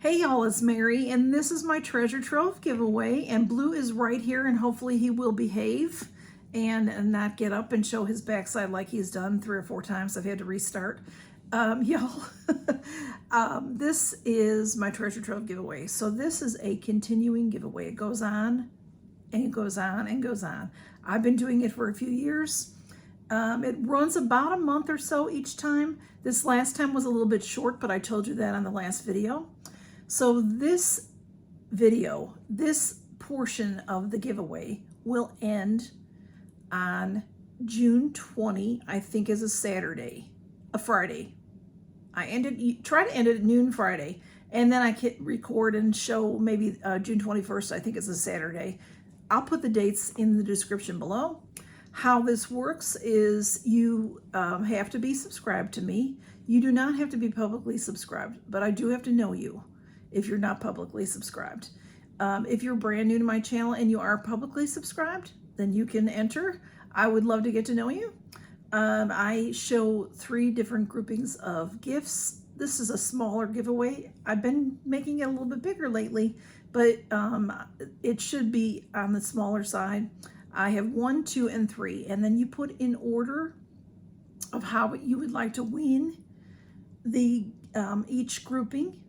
Hey y'all, it's Mary, and this is my treasure trove giveaway, and Blue is right here, and hopefully he will behave and not get up and show his backside like he's done 3 or 4 times. I've had to restart. Y'all, this is my treasure trove giveaway. So this is a continuing giveaway. It goes on and it goes on and goes on. I've been doing it for a few years. It runs about a month or so each time. This last time was a little bit short, but I told you that on the last video. So this video, this portion of the giveaway will end on June 20, I think is a Friday. Try to end it at noon Friday, and then I can record and show maybe June 21st, I think it's a Saturday. I'll put the dates in the description below. How this works is you have to be subscribed to me. You do not have to be publicly subscribed, but I do have to know you if you're not publicly subscribed. If you're brand new to my channel and you are publicly subscribed, then you can enter. I would love to get to know you. I show 3 different groupings of gifts. This is a smaller giveaway. I've been making it a little bit bigger lately, but it should be on the smaller side. I have 1, 2, and 3, and then you put in order of how you would like to win the each grouping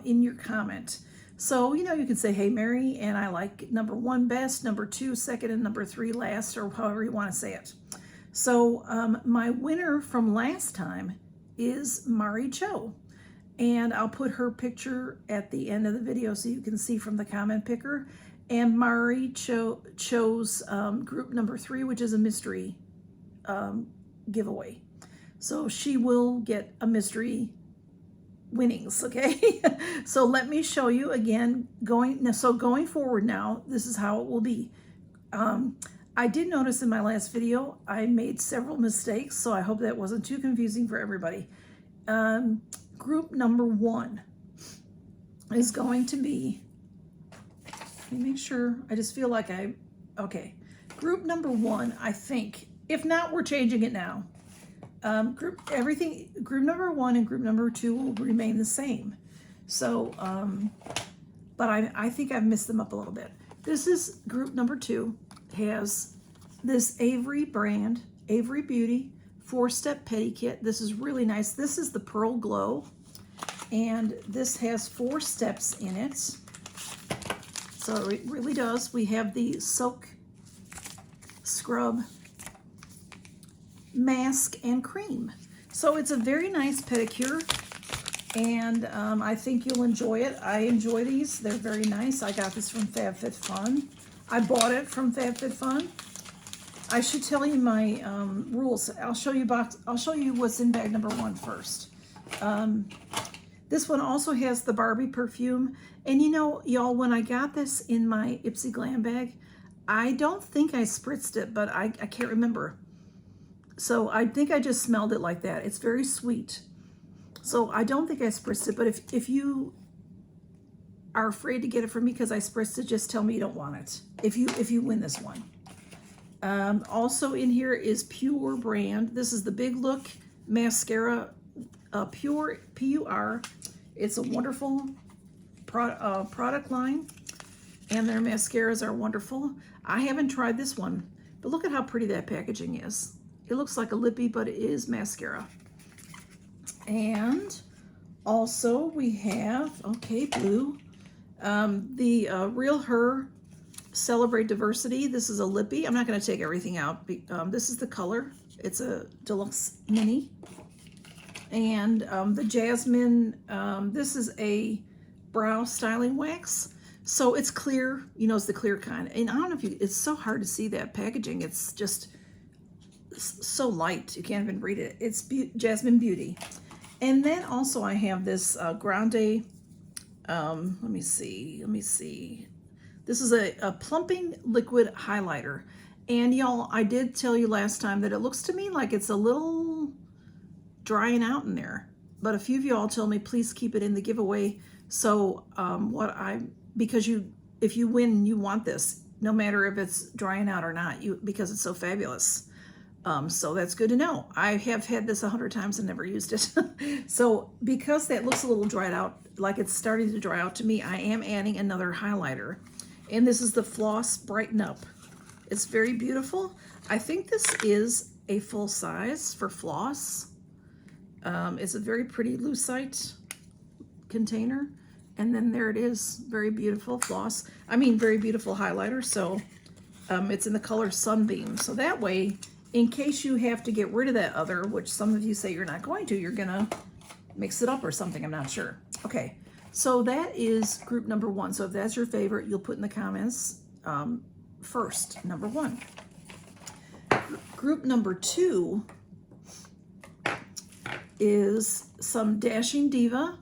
in your comment. So, you can say, hey, Mary, and I like number 1 best, number 2 second, and number 3 last, or however you want to say it. So my winner from last time is Mari Cho, and I'll put her picture at the end of the video so you can see from the comment picker. And Mari chose group number 3, which is a mystery giveaway. So she will get a mystery winnings, okay? So let me show you again going forward now, this is how it will be. I did notice in my last video I made several mistakes, so I hope that wasn't too confusing for everybody. Group number 1 is going to be, let me make sure, I just feel like okay. Group number 1, I think, if not, we're changing it now. Group number 1 and group number 2 will remain the same. So, but I think I've missed them up a little bit. This is group number 2, has this Avery brand, Avery Beauty 4-step pedi kit. This is really nice. This is the Pearl Glow, and this has 4 steps in it. So it really does. We have the soak, scrub, mask, and cream. So it's a very nice pedicure, and I think you'll enjoy it. I enjoy these. They're very nice. I got this from Fab Fit Fun. I bought it from Fab Fit Fun. I should tell you my rules. I'll show you what's in bag number 1 first. This one also has the Barbie perfume. And y'all, when I got this in my Ipsy Glam bag, I don't think I spritzed it, but I can't remember. So I think I just smelled it like that. It's very sweet. So I don't think I spritzed it, but if you are afraid to get it from me because I spritzed it, just tell me you don't want it if you win this one. Also in here is Pure brand. This is the Big Look mascara, Pure, P-U-R. It's a wonderful product line, and their mascaras are wonderful. I haven't tried this one, but look at how pretty that packaging is. It looks like a lippy, but it is mascara. And also we have, okay, Blue, the Real Her Celebrate Diversity. This is a lippy. I'm not going to take everything out. This is the color. It's a deluxe mini. And the Jasmine, this is a brow styling wax. So it's clear, it's the clear kind. And I don't know if it's so hard to see that packaging. It's just so light, you can't even read it. It's Jasmine Beauty. And then also I have this Grande, let me see. This is a plumping liquid highlighter. And y'all, I did tell you last time that it looks to me like it's a little drying out in there. But a few of y'all told me, please keep it in the giveaway. So because if you win, you want this, no matter if it's drying out or not, because it's so fabulous. So that's good to know. I have had this 100 times and never used it. So because that looks a little dried out, like it's starting to dry out to me, I am adding another highlighter. And this is the Floss Brighten Up. It's very beautiful. I think this is a full size for floss. It's a very pretty lucite container. And then there it is, very beautiful floss. I mean, very beautiful highlighter. So it's in the color Sunbeam. So that way, in case you have to get rid of that other, which some of you say you're not going to, you're gonna mix it up or something, I'm not sure. Okay, so that is group number 1. So if that's your favorite, you'll put in the comments first, number 1. Group number 2 is some Dashing Diva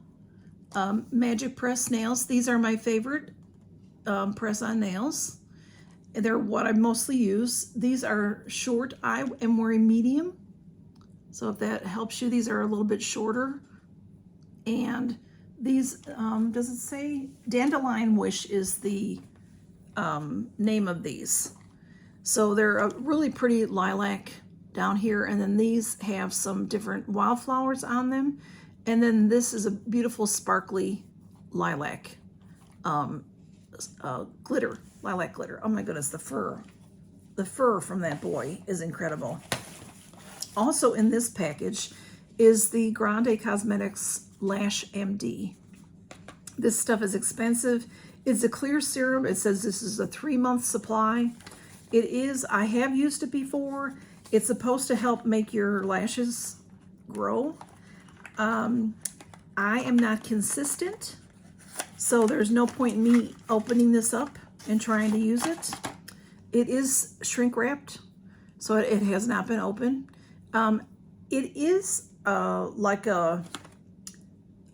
Magic Press nails. These are my favorite press-on nails. They're what I mostly use. These are short. I am wearing medium. So if that helps you, these are a little bit shorter. And these, does it say? Dandelion Wish is the name of these. So they're a really pretty lilac down here. And then these have some different wildflowers on them. And then this is a beautiful sparkly lilac glitter. Lilac glitter. Oh my goodness, the fur. The fur from that boy is incredible. Also in this package is the Grande Cosmetics Lash MD. This stuff is expensive. It's a clear serum. It says this is a 3-month supply. It is, I have used it before. It's supposed to help make your lashes grow. I am not consistent, so there's no point in me opening this up and trying to use it. It is shrink wrapped, so it has not been opened. It is like a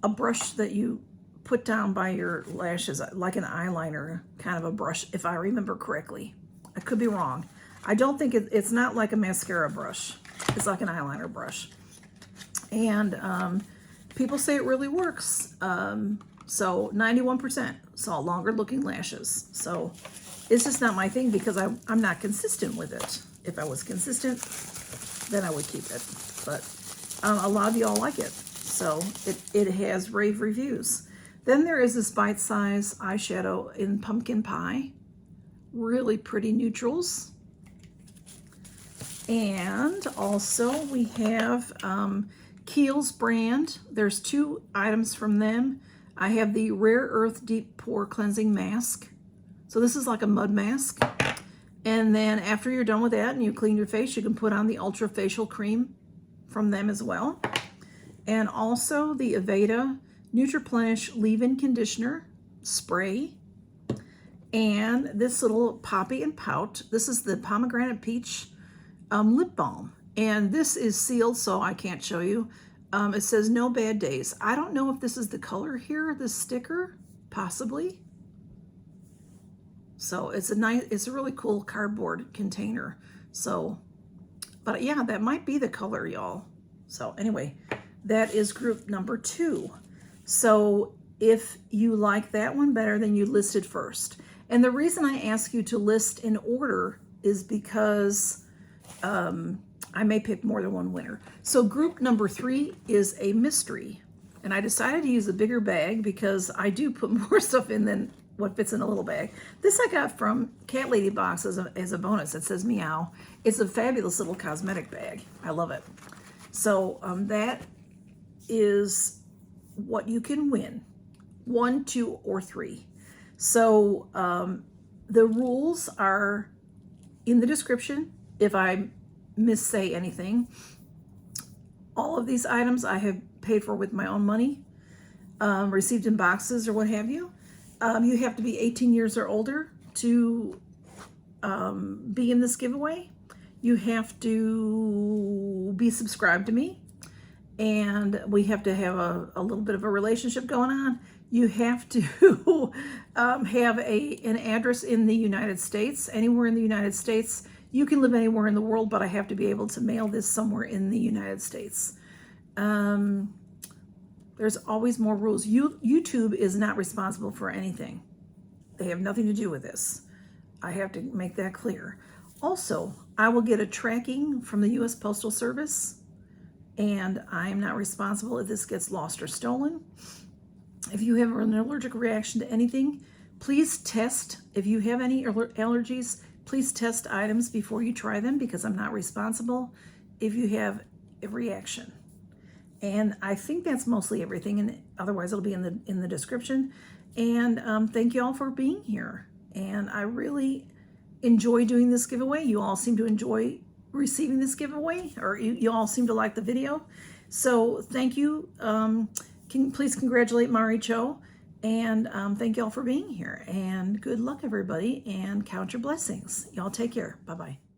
brush that you put down by your lashes, like an eyeliner kind of a brush, if I remember correctly. I could be wrong. I don't think it's not like a mascara brush. It's like an eyeliner brush. And people say it really works. So 91% saw longer looking lashes. So it's just not my thing because I'm not consistent with it. If I was consistent, then I would keep it. But a lot of y'all like it. So it has rave reviews. Then there is this bite-size eyeshadow in Pumpkin Pie. Really pretty neutrals. And also we have Kiehl's brand. There's 2 items from them. I have the Rare Earth Deep Pore Cleansing Mask. So this is like a mud mask. And then after you're done with that and you clean your face, you can put on the Ultra Facial Cream from them as well. And also the Aveda Nutriplenish Leave-In Conditioner Spray. And this little Poppy and Pout. This is the Pomegranate Peach Lip Balm. And this is sealed, so I can't show you. It says no bad days. I don't know if this is the color here, this sticker, possibly. So it's a really cool cardboard container. So, but yeah, that might be the color, y'all. So anyway, that is group number 2. So if you like that one better, then you list it first. And the reason I ask you to list in order is because I may pick more than one winner. So group number 3 is a mystery. And I decided to use a bigger bag because I do put more stuff in than what fits in a little bag. This I got from CatLady Box as a bonus. It says meow. It's a fabulous little cosmetic bag. I love it. So that is what you can win. 1, 2, or 3. So the rules are in the description. If I missay anything, all of these items I have paid for with my own money, received in boxes or what have you. You have to be 18 years or older to be in this giveaway. You have to be subscribed to me, and we have to have a little bit of a relationship going on. You have to have an address in the United States, anywhere in the United States. You can live anywhere in the world, but I have to be able to mail this somewhere in the United States. There's always more rules. YouTube is not responsible for anything. They have nothing to do with this. I have to make that clear. Also, I will get a tracking from the U.S. Postal Service, and I am not responsible if this gets lost or stolen. If you have an allergic reaction to anything, please test. If you have any allergies, please test items before you try them, because I'm not responsible if you have a reaction. And I think that's mostly everything, and otherwise it'll be in the description. And thank you all for being here. And I really enjoy doing this giveaway. You all seem to enjoy receiving this giveaway, or you all seem to like the video. So thank you. Please congratulate Mari Cho, and thank you all for being here. And good luck, everybody, and count your blessings. Y'all take care. Bye-bye.